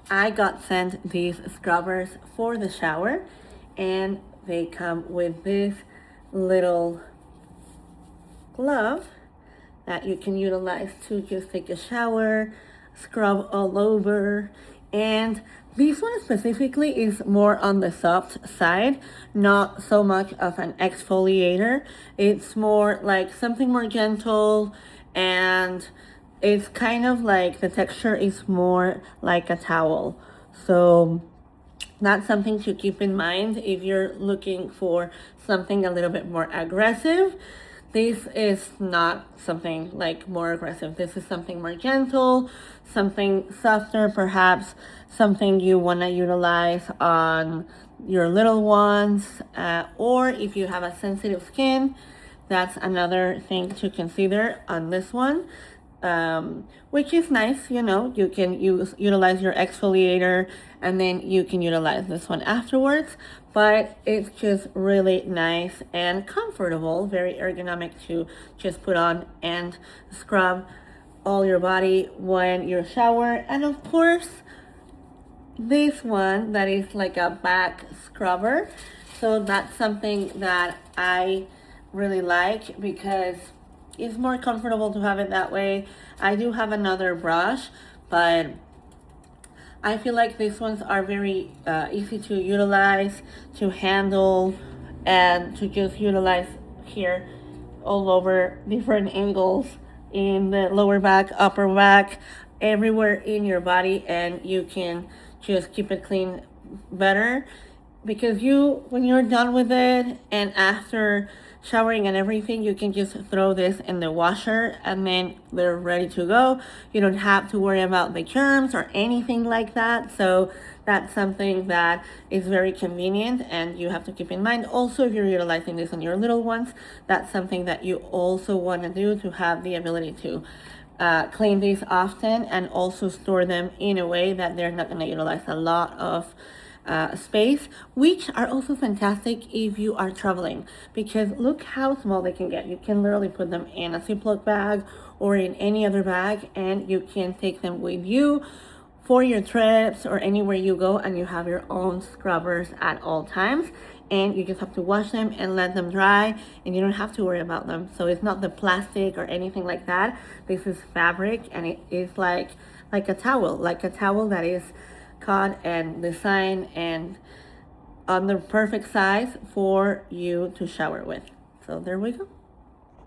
I got sent these scrubbers for the shower, and they come with this little glove that you can utilize to just take a shower, scrub all over. And this one specifically is more on the soft side, not so much of an exfoliator. It's more like something more gentle, and it's kind of like the texture is more like a towel. So that's something to keep in mind if you're looking for something a little bit more aggressive. This is not something like more aggressive. This is something more gentle, something softer, perhaps something you want to utilize on your little ones, or if you have a sensitive skin, that's another thing to consider on this one. Which is nice, you know, you can utilize your exfoliator and then you can utilize this one afterwards, but it's just really nice and comfortable, very ergonomic to just put on and scrub all your body when you shower. And of course, this one that is like a back scrubber, so that's something that I really like because it's more comfortable to have it that way. I do have another brush, but I feel like these ones are very easy to utilize, to handle, and to just utilize here all over different angles in the lower back, upper back, everywhere in your body, and you can just keep it clean better because when you're done with it and after showering and everything, you can just throw this in the washer and then they're ready to go. You don't have to worry about the germs or anything like that. So that's something that is very convenient and you have to keep in mind. Also, if you're utilizing this on your little ones, that's something that you also want to do, to have the ability to clean these often and also store them in a way that they're not going to utilize a lot of space, which are also fantastic if you are traveling, because look how small they can get. You can literally put them in a Ziploc bag or in any other bag, and you can take them with you for your trips or anywhere you go, and you have your own scrubbers at all times, and you just have to wash them and let them dry, and you don't have to worry about them. So it's not the plastic or anything like that. This is fabric, and it is like a towel that is cut and designed and on the perfect size for you to shower with. So there we go.